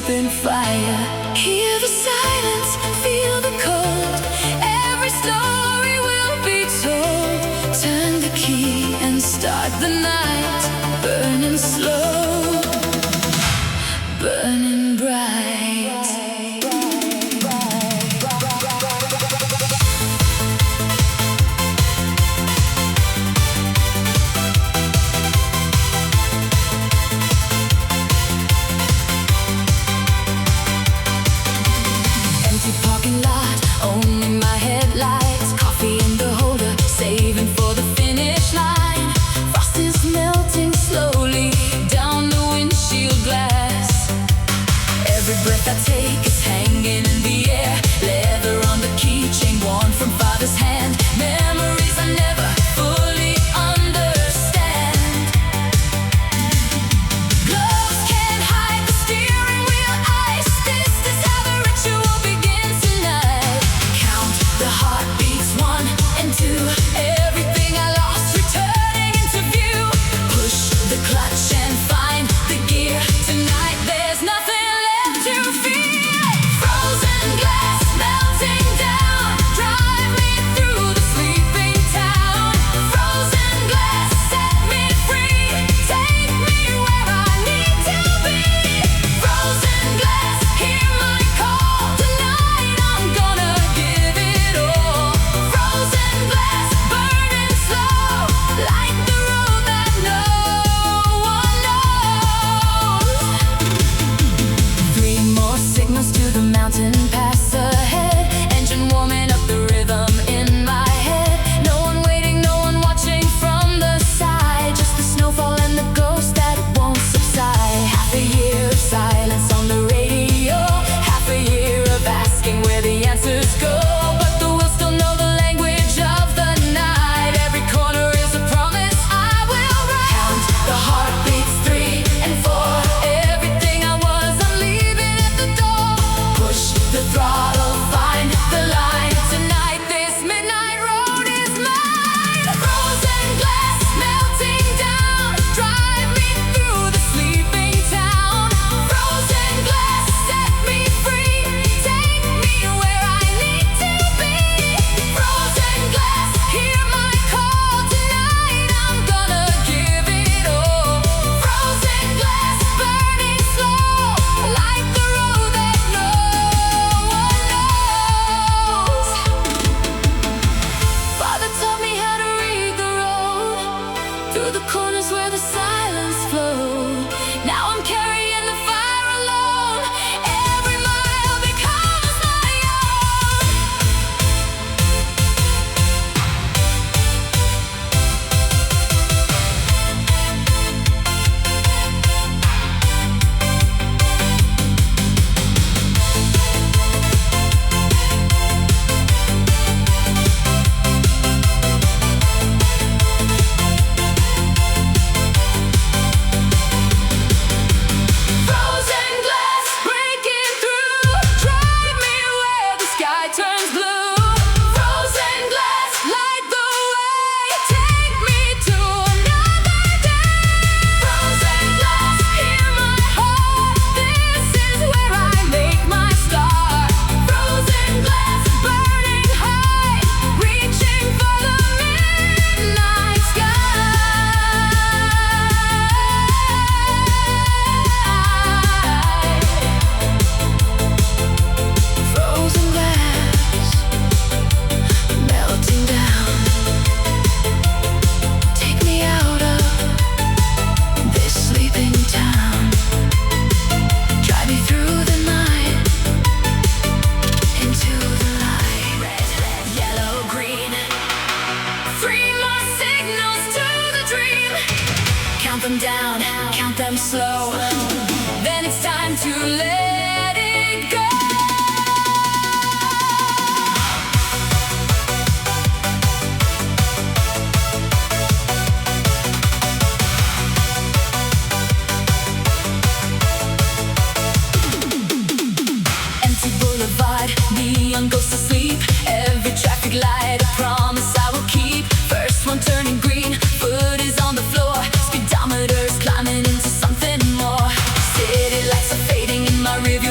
sleep in fire. Hear the silence, feel the cold. Every story will be told. Turn the key and start the night. Burning slow, burning bright. them down, count them slow. Then it's time to let it go. Empty boulevard, neon goes to sleep. Every traffic light, a promise I will keep. First one turning green, foot is on the floor. Speedometer's climbing into something more. City lights are fading in my rear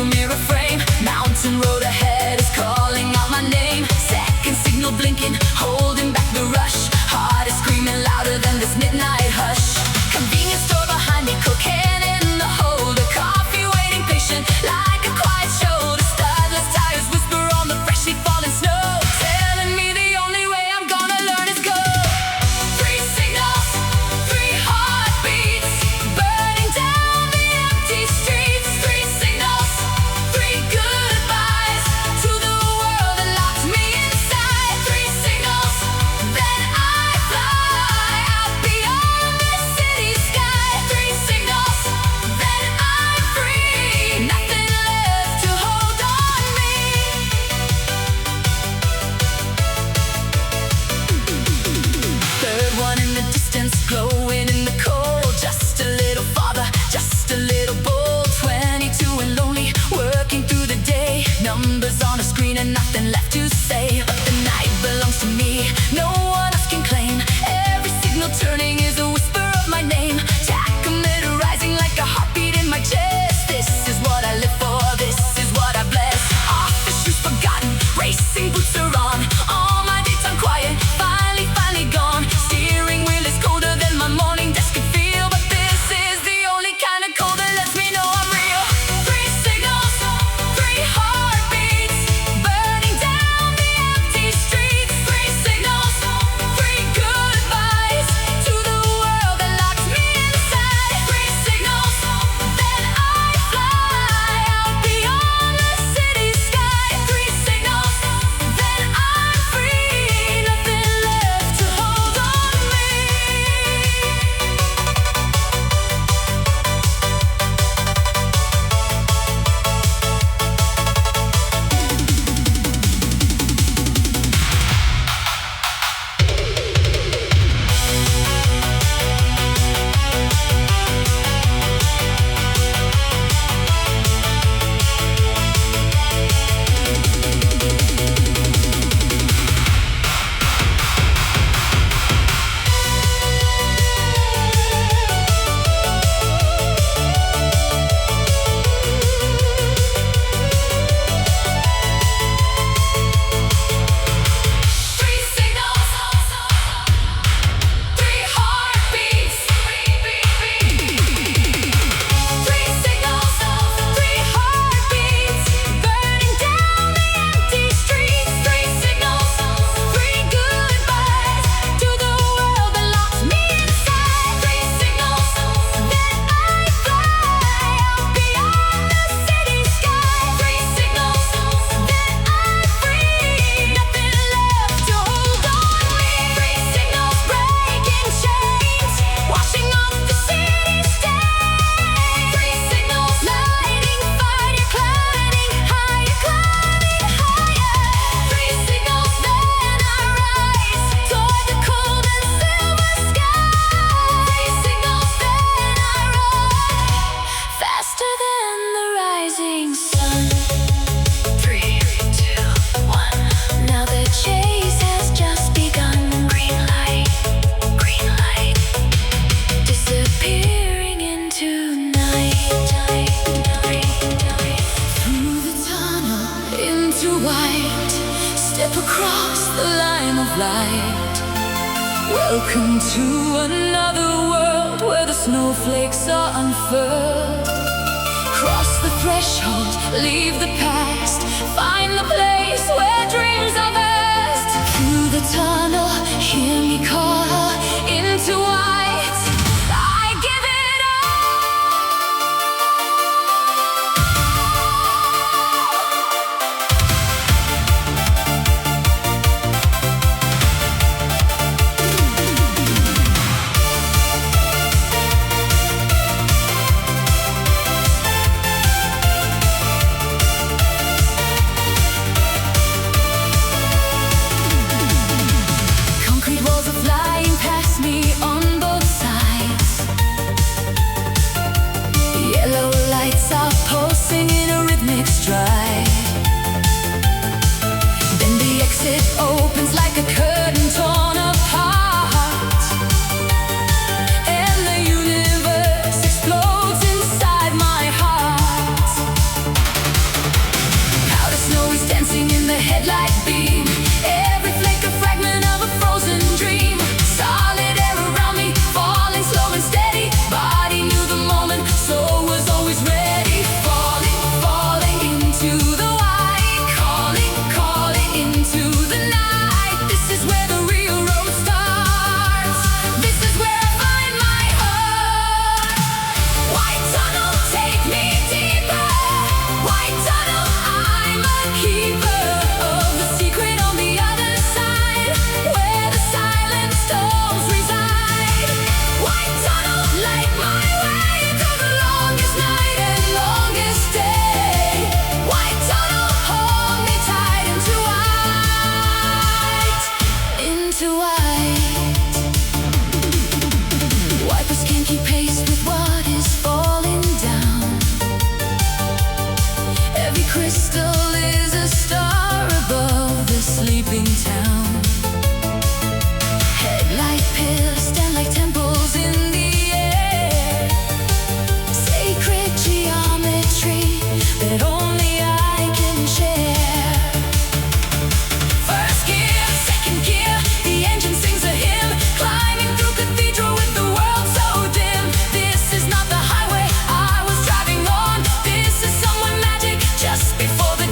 step across the line of light. Welcome to another world where the snowflakes are unfurled. Cross the threshold, leave the past, find the place where dreams are vast. Through the tunnel, hear me call into white. I give it Concrete walls are flying past me on both sides. Yellow lights are pulsing in a rhythmic stride. Then the exit opens like a curtain torn apart, and the universe explodes inside my heart. Powder snow is dancing in the headlight beam. Every flake a fragment of a frozen dream. Solid air around me, falling slow and steady. Body knew the moment, soul was always ready. Falling, falling into the white. Calling, calling into the night. This is where the real road starts. This is where I find my heart. White tunnel, take me deeper. White tunnel, I'm a keeper of the secret on the other side, where the silent storms reside. White tunnel, light my way through the longest night and longest day. White tunnel, hold me tight into white, into white. Wipers can't keep pace with what is falling down. Every crystal is a star above the sleeping town. Headlight pillars stand like temples in the air. Sacred geometry that only I can share. First gear, second gear, the engine sings a hymn. Climbing through cathedral with the world so dim. This is not the highway I was driving on. This is somewhere magic just before the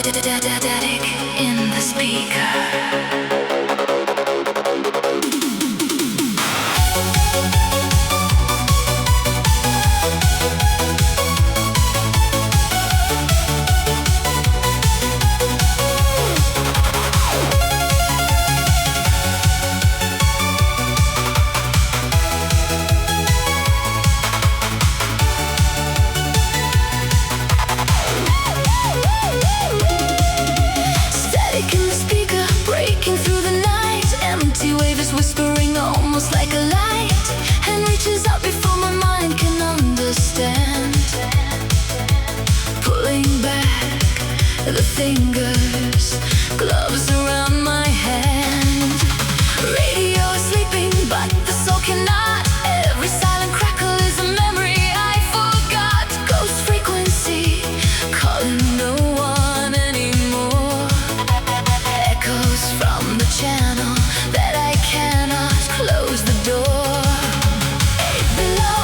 Static in the speaker. Whispering almost like a light, and reaches out before my mind can understand. Pulling back the fingers, gloves around my hand. Radio is sleeping, but the soul cannot. Every silent crackle is a memory I forgot. Ghost frequency, calling no one anymore. Echoes from the channel that I cannot close the door. Eight below,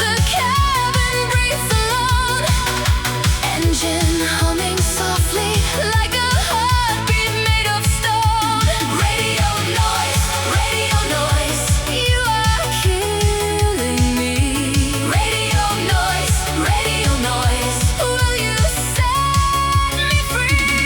the cabin breathes alone. Engine humming softly like a heartbeat made of stone. Radio noise, you are killing me. Radio noise, will you set me free?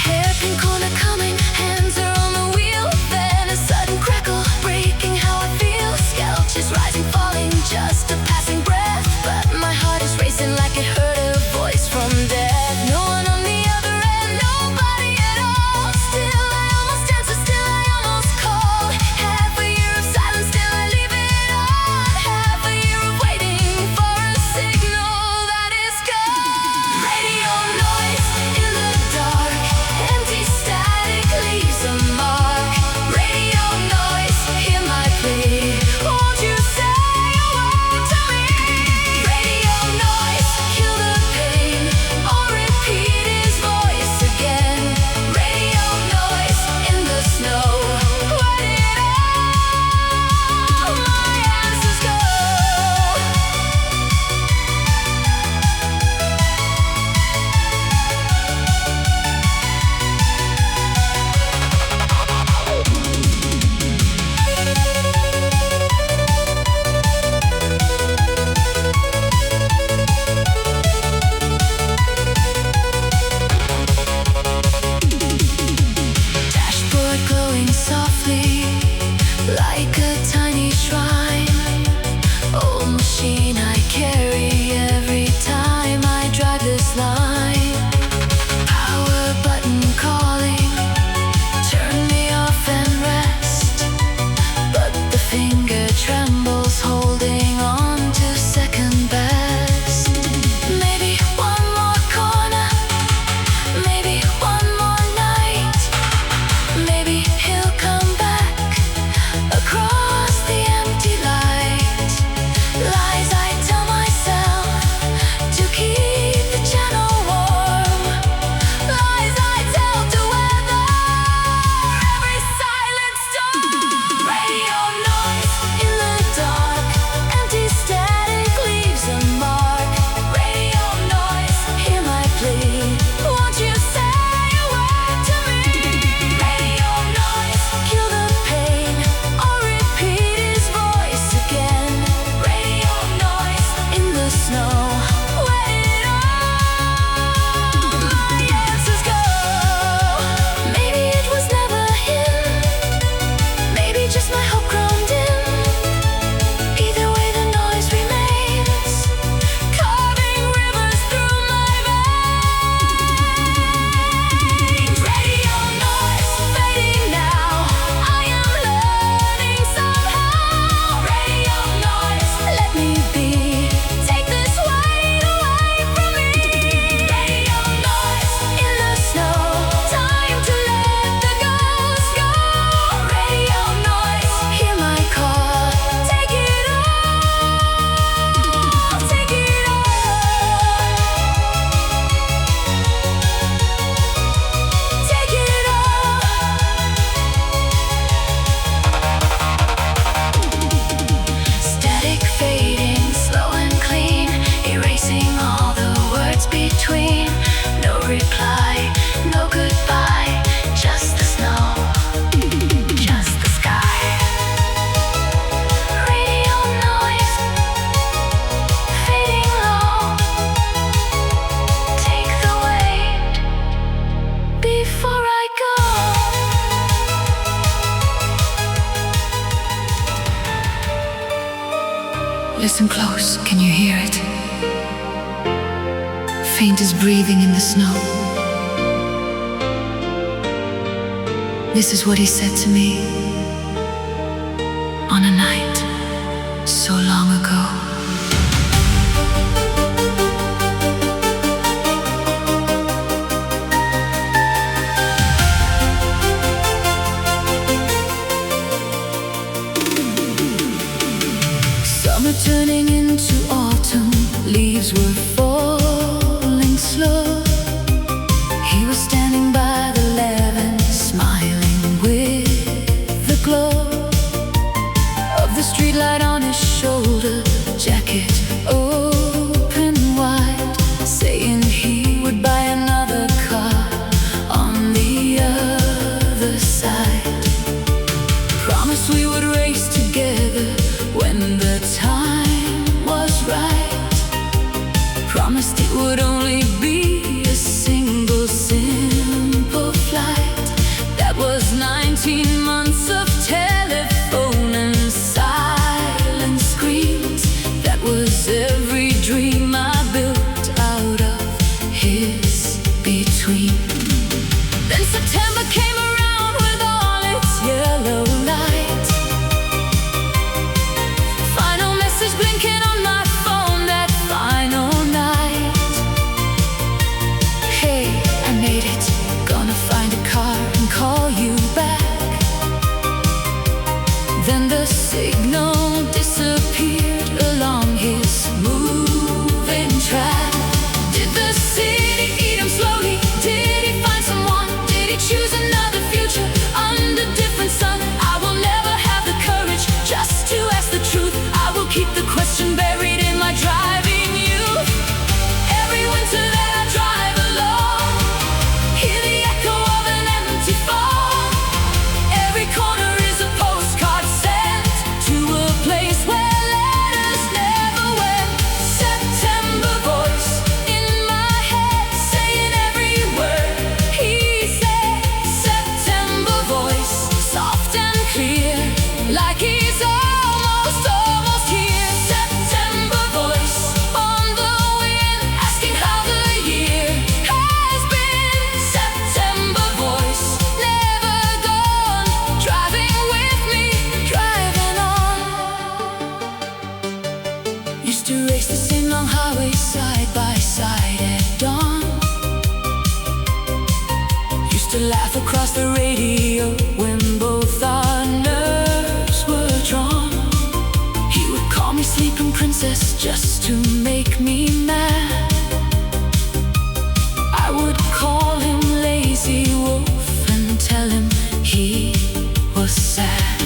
Hairpin corner coming, hands are on the wheel. Then a sudden crackle, breaking how I feel. Skelches rising, falling, just a passing breath. But my heart is racing like it heard a voice from death. No one on the other end, nobody at all. Still I almost answer, still I almost call. Half a year of silence, still I leave it on. Half a year of waiting for a signal that is gone. Radio noise in the dark, empty static leaves a mark. Radio noise, hear my plea, won't you say a word to me? Radio noise, kill the Listen close, can you hear it? Faint as breathing in the snow. This is what he said to me on a night so long ago. Summer turning into autumn, leaves were falling slow. He was standing by the levee, smiling with the glow of the streetlight on his shoulder, jacket open wide, saying he would buy another car on the other side. Promised we would race together when the time was right. Promised it would only be a single simple flight. That was 19 months of telephone and silent screams. That was every dream I built out of his between. Then September came around with all its yellow light. Final message blinking on my phone that final night. Hey, I made it, gonna find a car and call you back. Then the signal disappeared along his moving track. Did the city eat him slowly? Did he find someone? Did he choose another future under different sun? I will never have the courage just to ask the truth. I will keep the question buried in my driving youth. Every winter that I drive alone, hear the echo of an empty phone. Every corner is a postcard sent to a place where letters never went. September voice in my head, saying every word he said. September voice, soft and clear, like he's almost here. September voice on the wind, asking how the year has been. September voice, never gone, driving with me, driving on. Used to race the same long highway side by side at dawn. Used to laugh across the radio when both our nerves were drawn. He would call me sleeping princess just to make me mad. I would call him lazy wolf and tell him he was sad.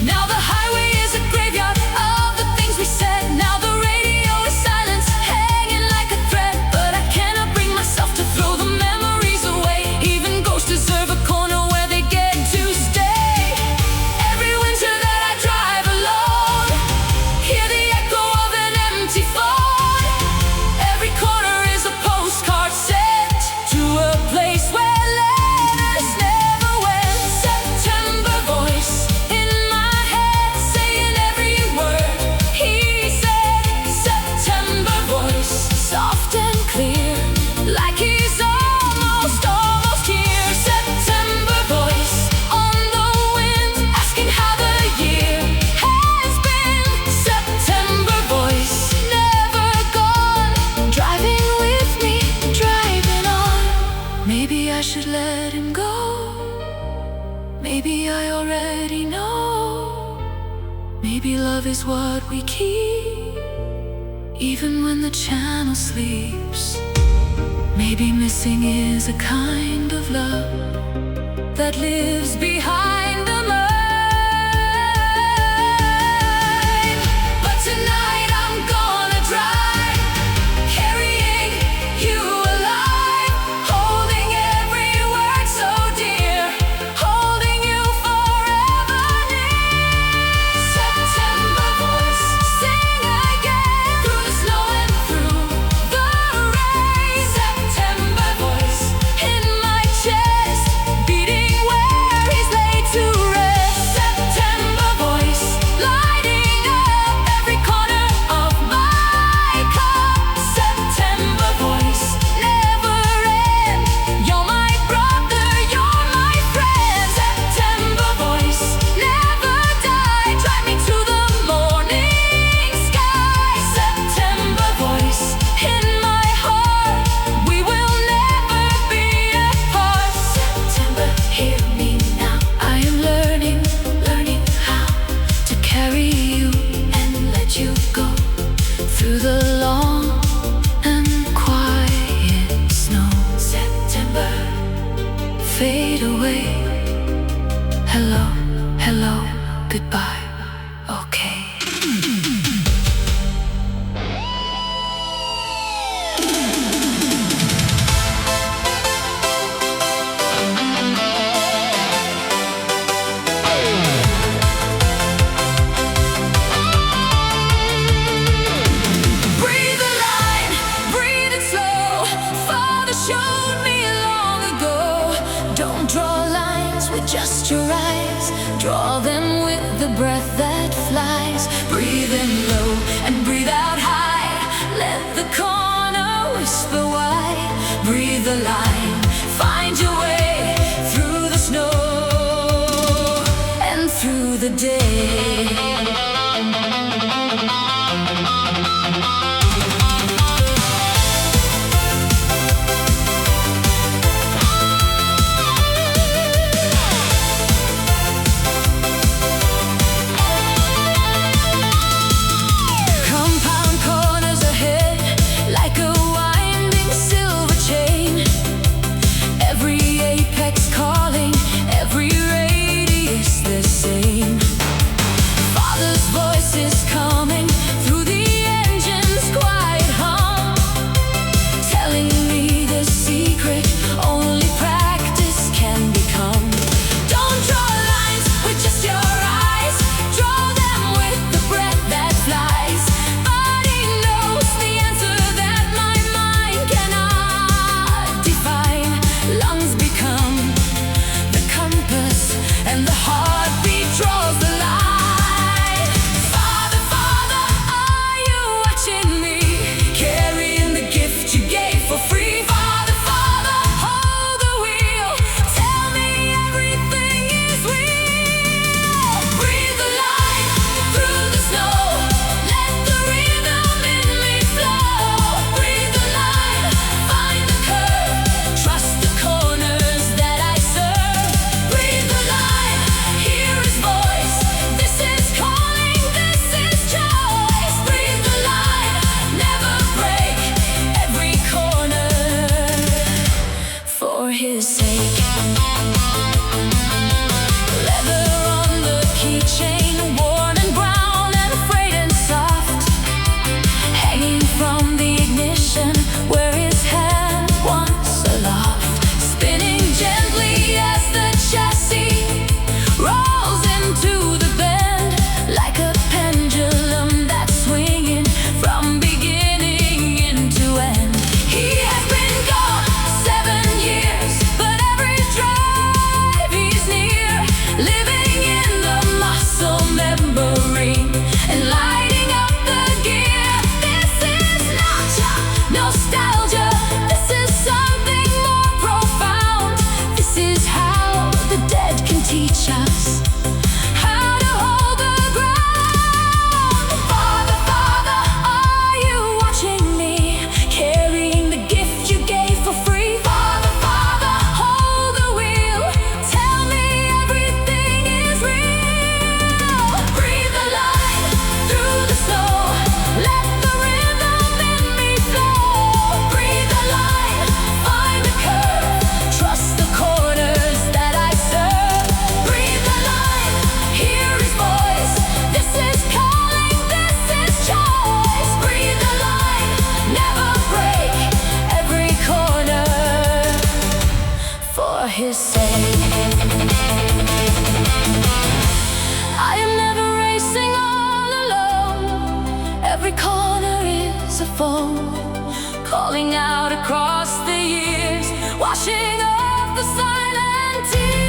Now the highway is a graveyard of the things we said. Now the radio is silence, hanging like a thread. But I cannot bring myself to throw the memories away. Even ghosts deserve a corner where they get to stay. Every winter that I drive alone, hear the echo of an empty phone. Every corner is a postcard sent to a place where letters never went. September voice in my head, saying every word he said. September voice, soft and clear, like he's almost here. September voice on the wind, asking how the year has been. September voice, never gone, driving with me, driving on. Maybe I should let him go. Maybe I already know. Maybe love is what we keep, even when the channel sleeps. Maybe missing is a kind of love that lives behind the mind. But tonight I'm gonna drive, carrying you alive, holding every word so dear, holding you forever near. September voice, sing again through the snow and through the rain. September voice in my chest, beating where he's laid to Draw them with the breath that flies. Breathe in low and breathe out high. Let the corner whisper wide. Breathe the line, find your way through the snow and through the day. His sake. I am never racing all alone. Every corner is a foe, calling out across the years, washing off the silent tears.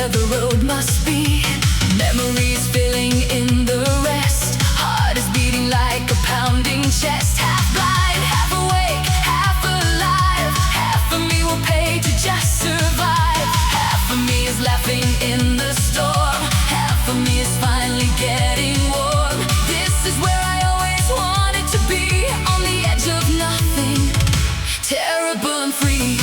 where the road must be. Memories filling in the rest. Heart is beating like a pounding chest. Half blind, half awake, half alive. Half of me will pay to just survive. Half of me is laughing in the storm. Half of me is finally getting warm. This is where I always wanted to be. On the edge of nothing, terrible and free.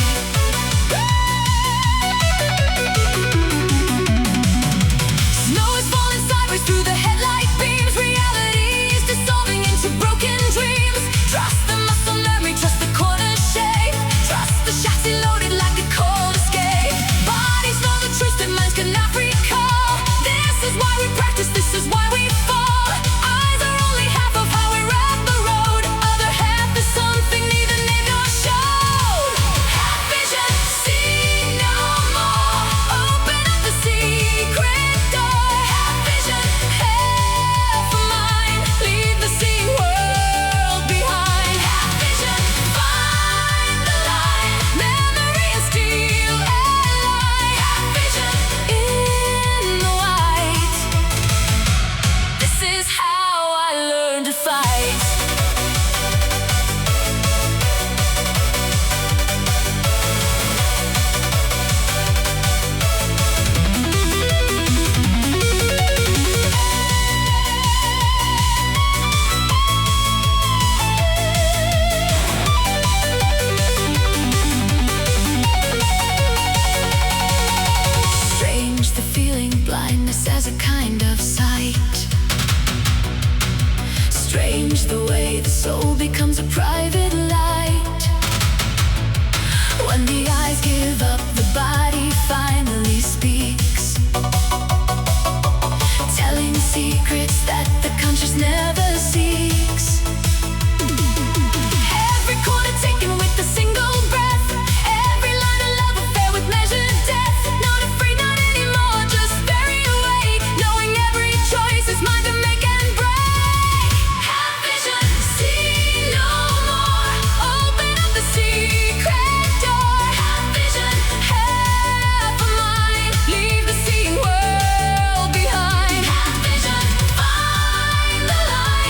Snow is falling sideways through the headlight beams. Reality is dissolving into broken dreams. Trust the muscle memory, trust the corner shape. Trust the chassis loaded like a cold escape. Bodies know the truth that minds cannot recall. This is why we practice, this is why we fall. Eyes are only half of how we rap the road. Other half is something neither named nor shown. Half vision, see no more. Open up the secret door. Half vision, half of mine. Leave the seeing world behind. Half vision, find the line. Memory and steel ally. Half vision, in the white. This is how I learned to fight. Strange the feeling, blindness as a kind of sight. Strange the way the soul becomes a private light. When the eyes give up, the body finally speaks, telling secrets that the conscious never seeks. Every corner taken with a single breath. Every line a love affair with measured death. Not afraid, not anymore, just very awake. Knowing every choice is mine to make and break. Have vision, see no more. Open up the secret door. Have vision, half of mine. Leave the seeing world behind. Have vision, find the light.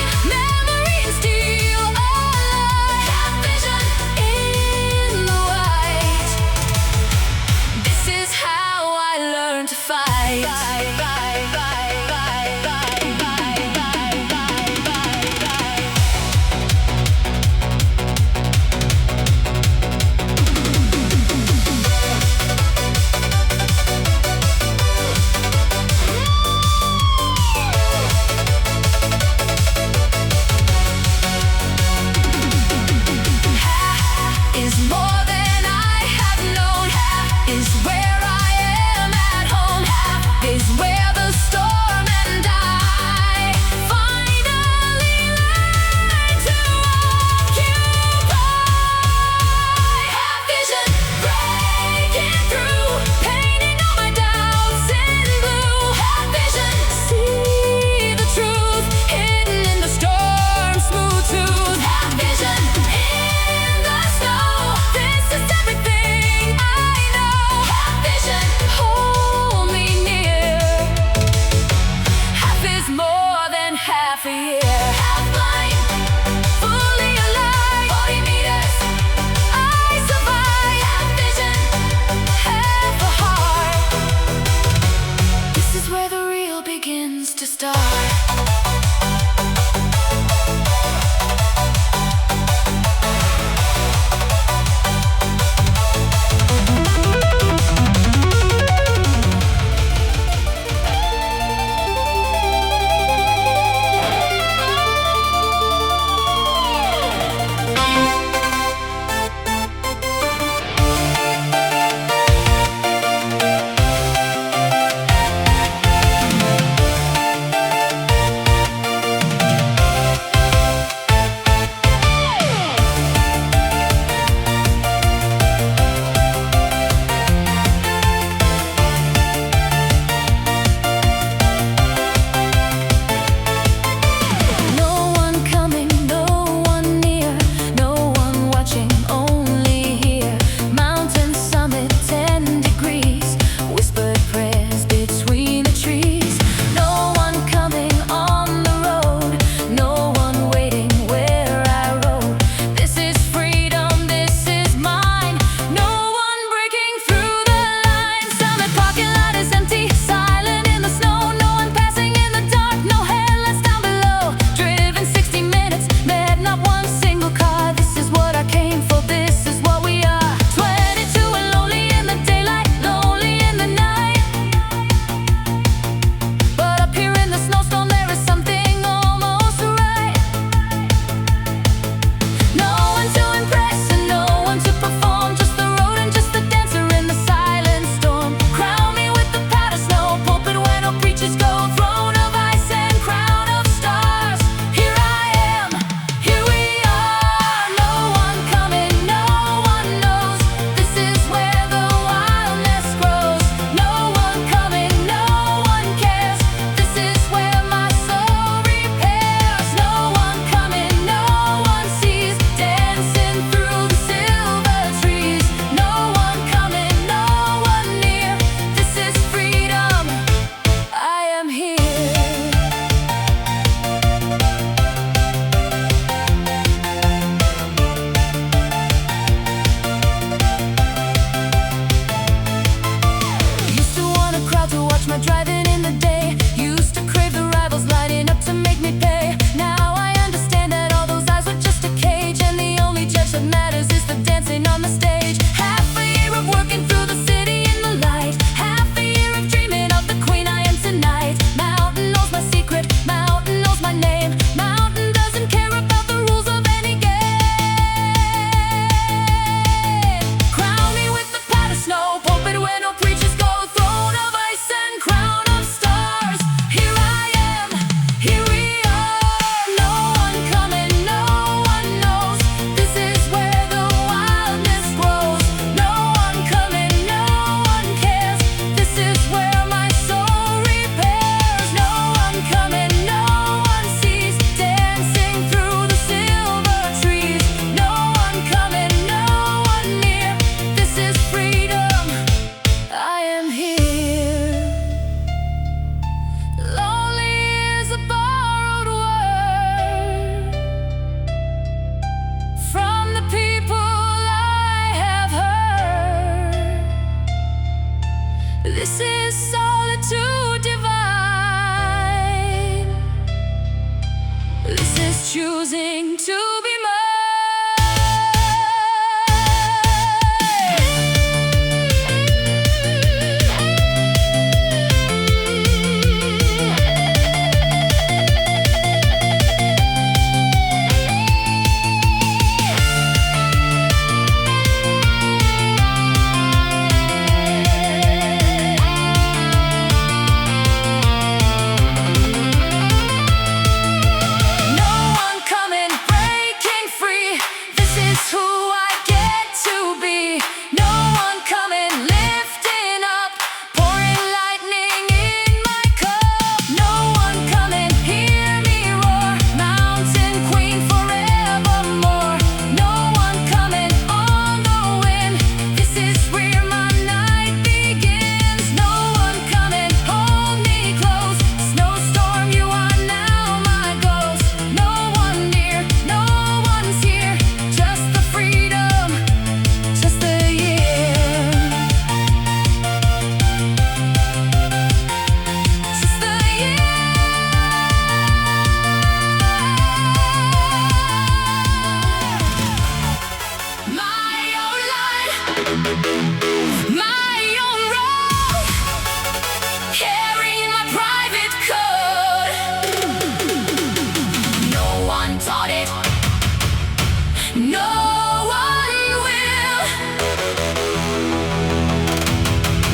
No one will.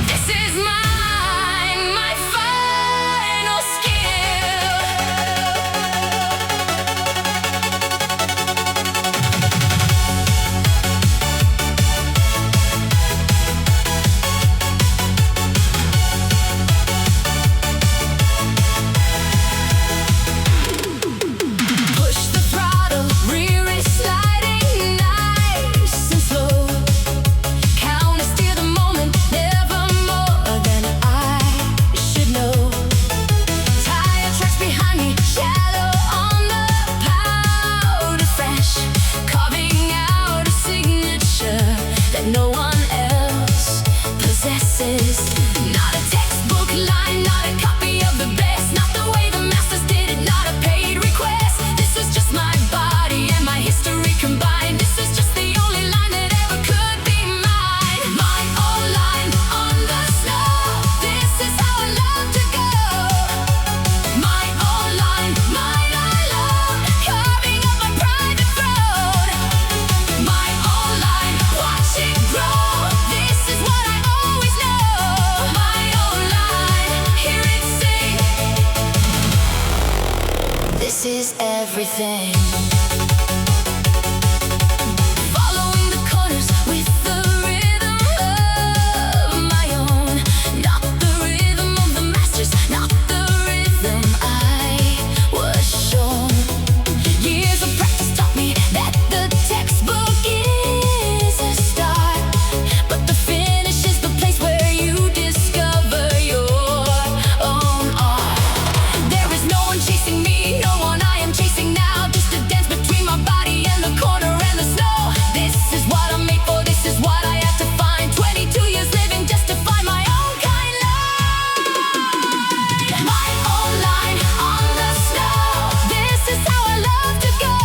This is mine, my final skill. Push the throttle, rear is sliding nice and slow. Count us to the moment, never more than I should know. Tire tracks behind me, shallow on the powder fresh, carving out a signature that no one else possesses. Not a textbook line, not a copy of the best, not the way the masters did it, not a paid request. This is just my body and my history combined. This is just the only line that ever could be mine. My own line on the snow. This is how I love to go. My own line, mine alone, carving up my private throne. My own line, watch it grow. This is what I always know. My own line, hear it sing. This is everything. Following the corners with the rhythm of my own. Not the rhythm of the masters, not the rhythm I was shown. Years of practice taught me that the textbook is a start, but the finish is the place where you discover your own art. There is no one chasing me, no one I am chasing now. Just a dance between my body and the corner and the snow. This is what I'm made for, this is what I have to find. 22 years living just to find my own kind line. My own line on the snow. This is how I love to go.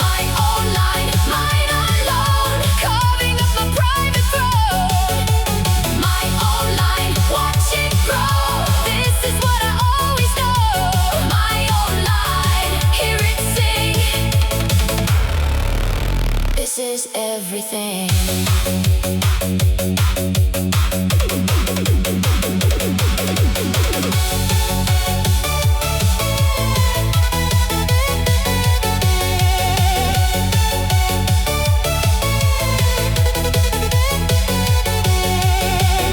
My own line, mine alone, carving up my private throne. My own line, watch it grow. This is what I always know. My own line, hear it sing. This is everything.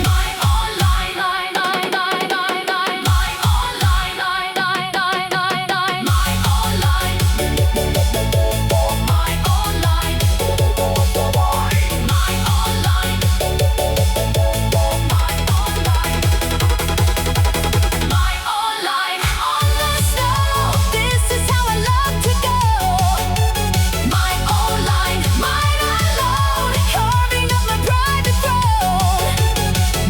My own line, line, line, line, line, line. My own line, line, line, line, line, line. My own line. My own line. My own line. My own line. My own line on the snow. This is how I love to go. My own line, mine alone, carving up my private throne.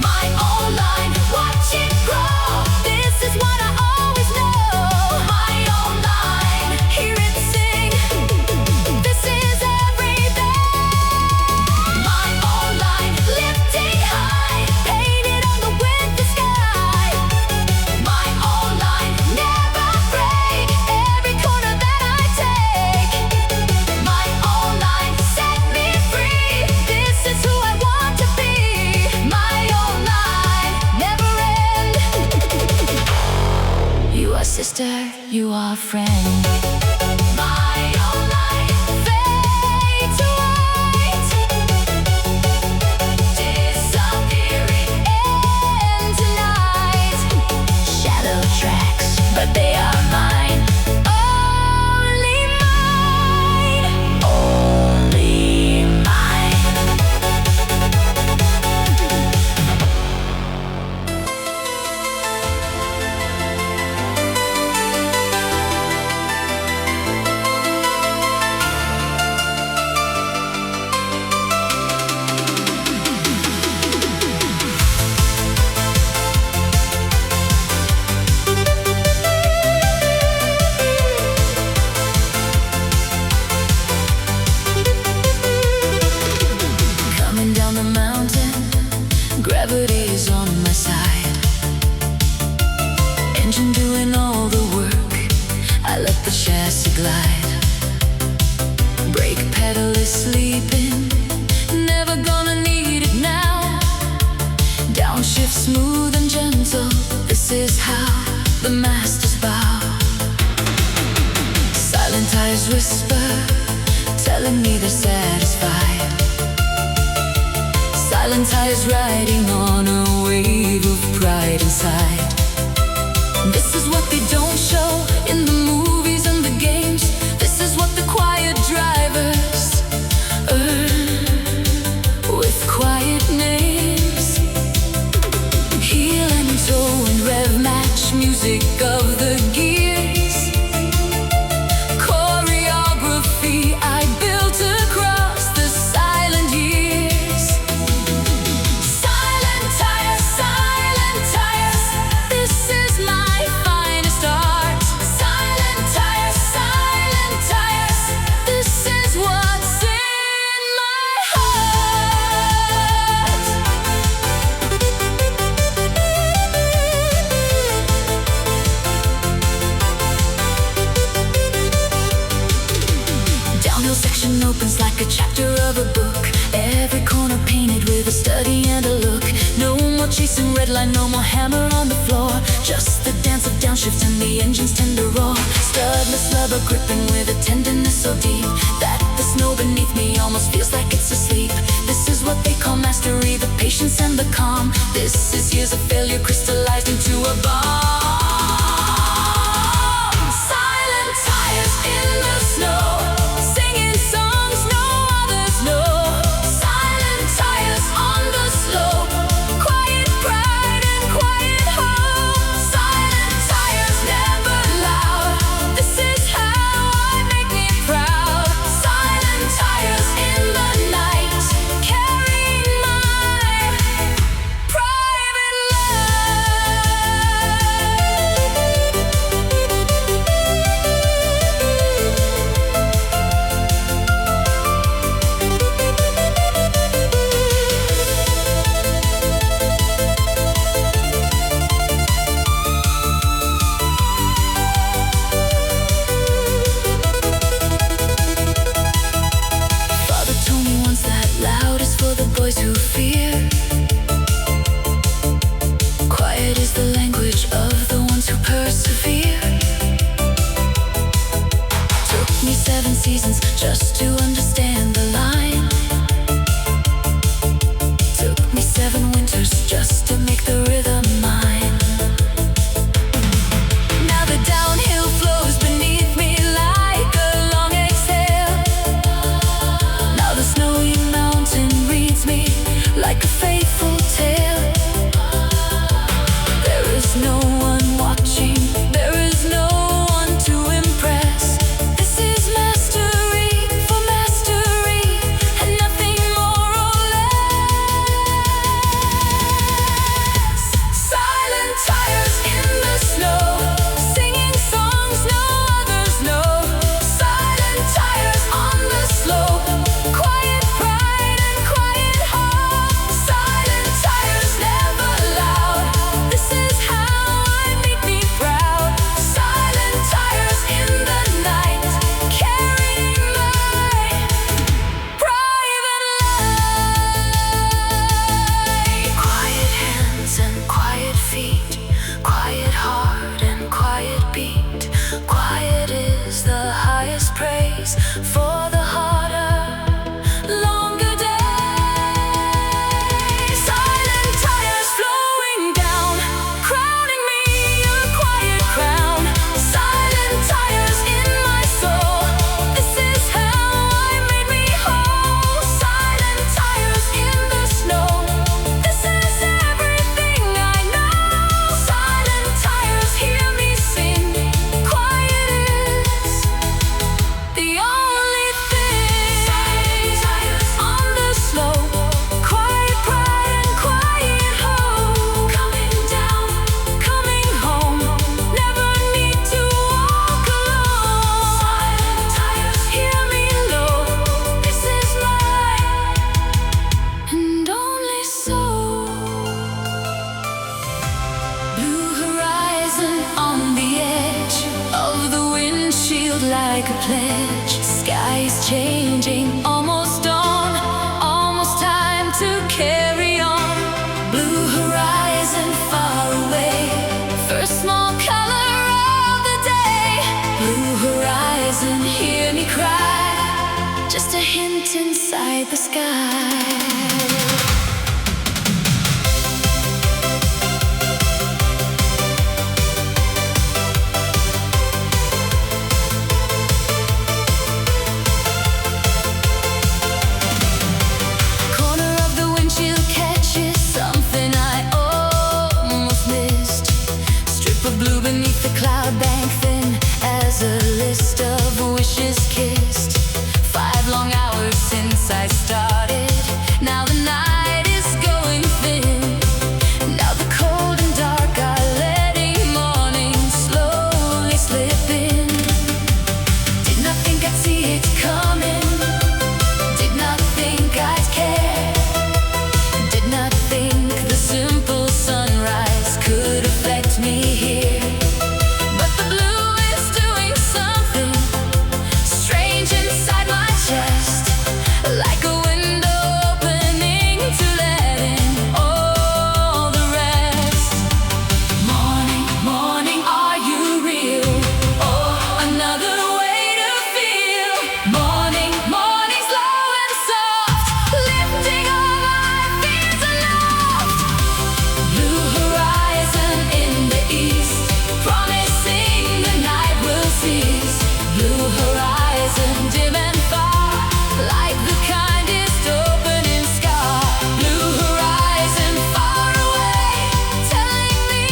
My own line, watch it grow. This is what I always know. My own line, hear it sing. This is everything. My own line, lifting high, painted on the winter sky. My own line, never break. Every corner that I take. My own line, set me free. This is who I want to be. My own line, never end. You are sister, you are friend. My own line, fade to white, disappearing into night. Shadow tracks, but they are mine. Only mine. Only mine. catalyst sleeping, never gonna need it now. Downshift smooth and gentle, this is how the masters bow. Silent eyes whisper, telling me they're satisfied. Silent eyes riding on a wave of pride inside. This is what they don't show in the movies and the games. This is what the quiet drivers earn with quiet names. Heel and toe and rev match music of the gears. Choreography I built across the silent years. Silent tires, this is my finest art. Silent tires, this is what's in my heart. Downhill section opens like a chapter of a book. Every corner painted with a study and a look. No more chasing red line, no more hammer on the floor. Just the dance of downshift and the engine's tender roar. Studless rubber gripping with a tenderness so deep that the snow beneath me almost feels like it's asleep. This is what they call mastery, the patience and the calm. This is years of failure crystallized into a bomb. Silent tires in the snow, singing songs no others know. Silent tires on the slope, quiet pride and quiet hope. Silent tires never loud, this is how I make me proud. Silent tires in the night, carrying my private Father told me once that loud is for the boys who fear. Quiet is the language of the ones who persevere. Took me 7 seasons just to understand the line. Took me 7 winters just to make the rhythm mine. Now the downhill flows beneath me like a long exhale. Now the snowy mountain reads me like a faithful tale. There is no one watching, there is no one to impress. This is mastery for mastery. just a hint inside the sky. Cloud bank thin as a list of wishes kissed. 5 long hours since I started. Now the night is going thin. Now the cold and dark are letting morning slowly slip in. Did not think I'd see it coming. Did not think I'd care. Did not think the simple sunrise could affect me here. Like a window opening to let in all the rest. Morning, morning, are you real? Or another way to feel? Morning, morning, slow and soft, lifting all my fears aloft. Blue horizon in the east, promising the night will cease. Blue horizon dim and far, like the kindest opening scar. Blue horizon far away, telling me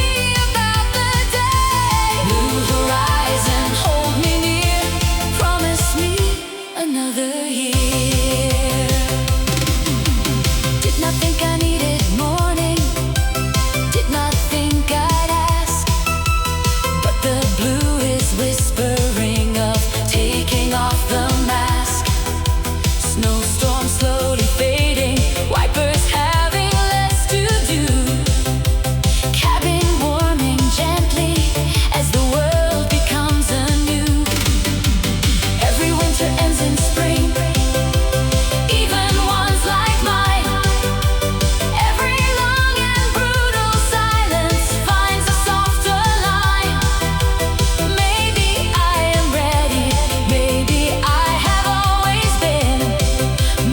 about the day. Blue horizon, hold me near, promise me another year. Did not think I needed morning, did not think I'd ask, but the blue is whispering of taking off the mask. Snowstorm slowly fading, wipers having less to do. Cabin warming gently as the world becomes anew. Every winter ends in spring, even ones like mine. Every long and brutal silence finds a softer line. Maybe I am ready, maybe I have always been.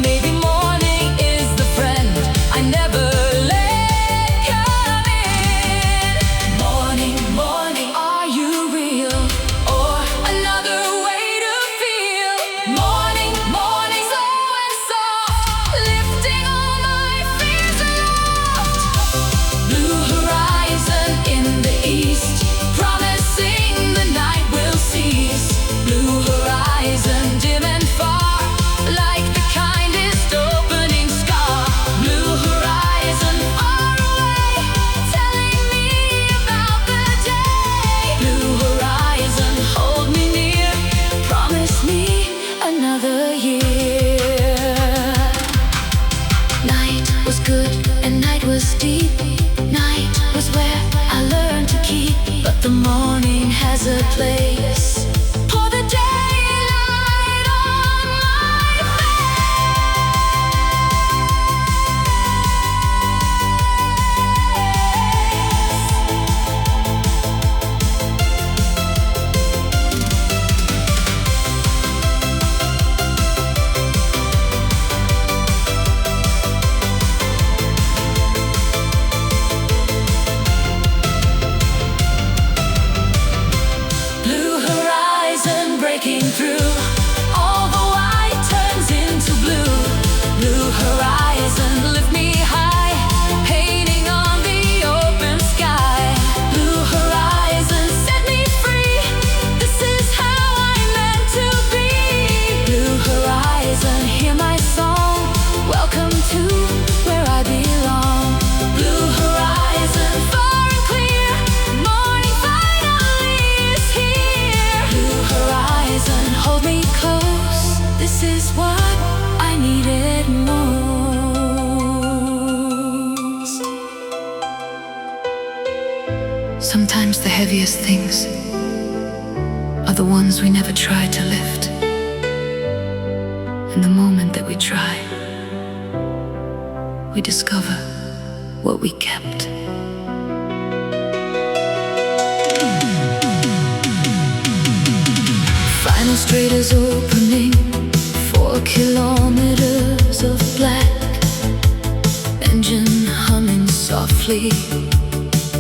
Maybe morning is the friend I never let come in. Morning, morning, are you real? Or another way to feel? Morning, morning, slow and soft, lifting all my fears aloft. Blue horizon in the east, promising the night will cease. Blue horizon dim and far, like the kindest opening scar. Blue horizon far away, telling me about the day. Blue horizon, hold me near, promise me another year. Night was good and night was deep. Night was where I learned to keep, but the morning has a place. Pour the daylight on my Blue horizon breaking through, all the white turns into blue. Blue horizon lift me high, painting on the open sky. Blue horizon set me free, this is how I meant to be. Blue horizon, hear my song, welcome to where I belong. Blue horizon, far and clear, morning finally is here. Blue horizon, hold me close, this is what I needed most. Sometimes the heaviest things are the ones we never tried to lift. And the moment that we try, we discover what we kept. Final straight is opening, 4 4 kilometers of black, engine humming softly,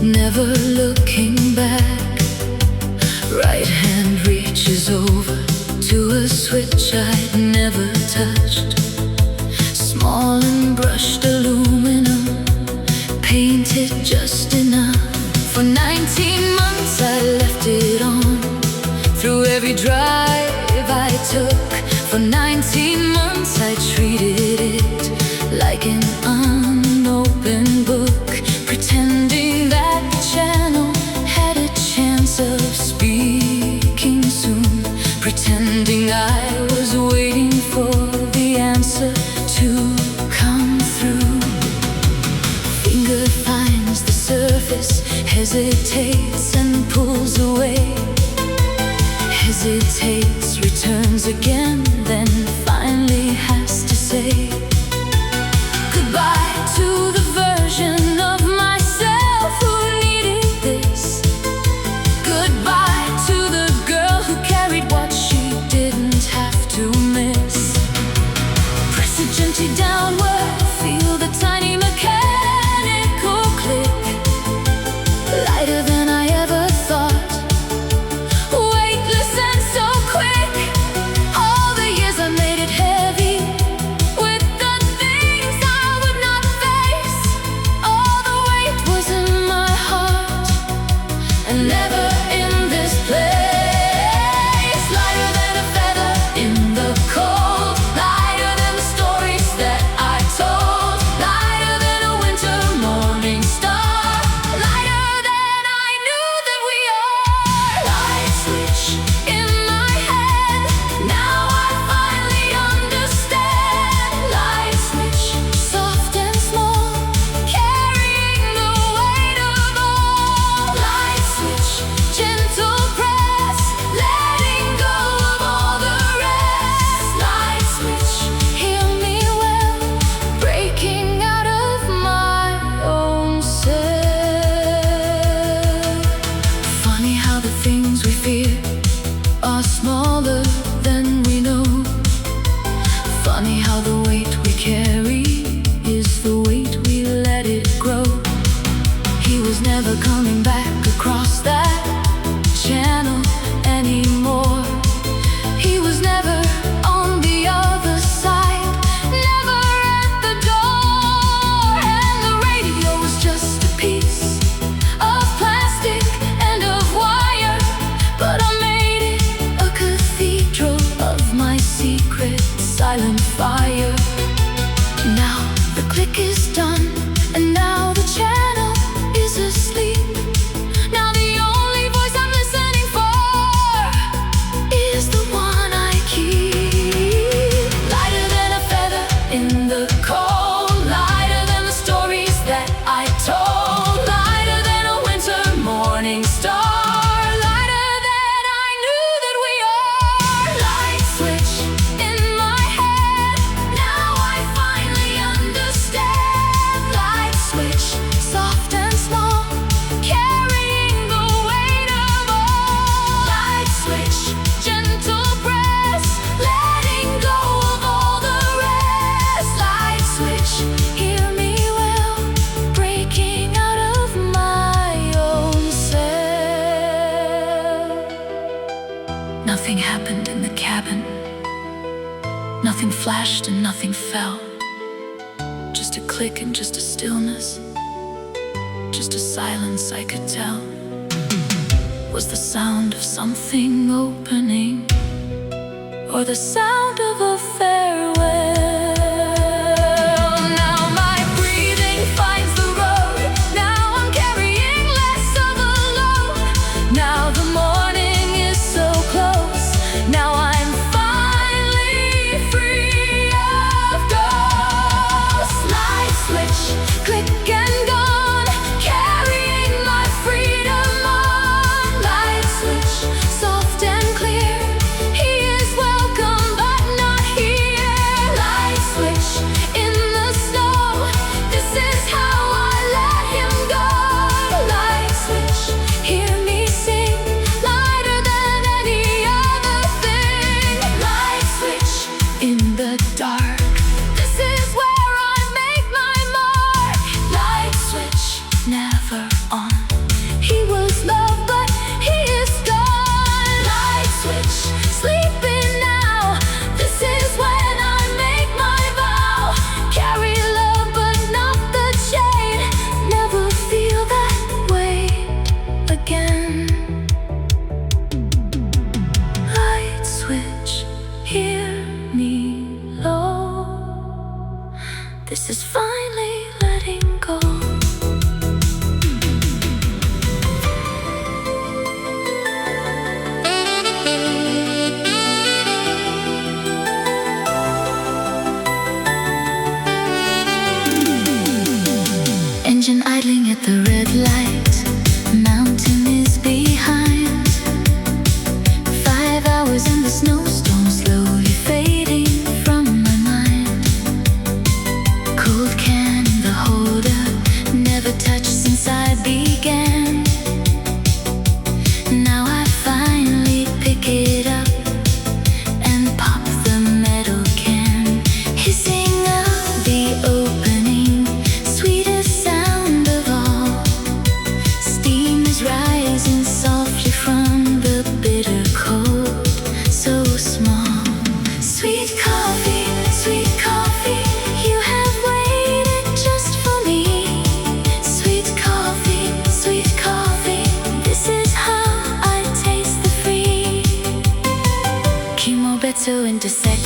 never looking back. Right hand reaches over to a switch I'd never touched. Small and brushed aluminum, painted just enough. For 19 months I left it on, through every drive I took. For 19 months I treated it like an unopened book, pretending that the channel had a chance of speaking soon, pretending I was waiting for the answer to come through. Finger finds the surface, hesitates and pulls away, hesitates, returns again, then finally has to say goodbye to the version of myself who needed this. Goodbye to the girl who carried what she didn't have to miss. Press it gently downward, feel the tiny mechanical click, lighter than I ever thought, weightless and so quick. All the years I made it heavy with the things I would not face. All the weight was in my heart and never in this place. Lighter than a feather in the cold, lighter than the stories that I told, lighter than a winter morning star, lighter than I knew that we are. Light switch in my head, now I finally understand. Light switch, soft and small, carrying the weight of all. Light switch, gentle press, letting go of all the rest. Light switch, heal me well, breaking out of my own self. Funny how the things we fear are smaller than we know. Funny how the weight we carry is the weight we let it grow. He was never coming back across that channel anymore. He was never on the other side, never at the door. And the radio was just a piece of plastic and of wire, but I made it a cathedral of my secret silent fire. Now the click is done, and now the channel is asleep. Now the only voice I'm listening for is the one I keep. Lighter than a feather in the cold, lighter than the stories that I told, lighter than a winter morning star, lighter than I knew that we are. Light switch in my head, now I finally understand. Light switch, soft and small, carrying the weight of all. Light switch, gentle press, letting go of all the rest. Light switch, hear me well, breaking out of my own self. Nothing happened in the cabin, nothing flashed and nothing fell. Just a click and just a stillness, just a silence I could tell was the sound of something opening, or the sound of a farewell. Now my breathing finds the road, now I'm carrying less of a load. Now the morning is so close, now I'm finally free of ghosts. Light switch, click and gone, carrying my freedom on. Light switch, soft and clear, he is welcome but not here. This is finally letting go. Engine idling at the red light. Mountain is behind. 5 hours in the snowstorm, slowly fading from my mind. Cold can in the holder, never touched since I began. Now I finally pick it up and pop the metal can. Hissing out the opening, sweetest sound of all. Steam is rising softly from the bitter cold, so small. Sweet coffee, you have waited just for me. Sweet coffee, this is how I taste the free. 決も別を intersect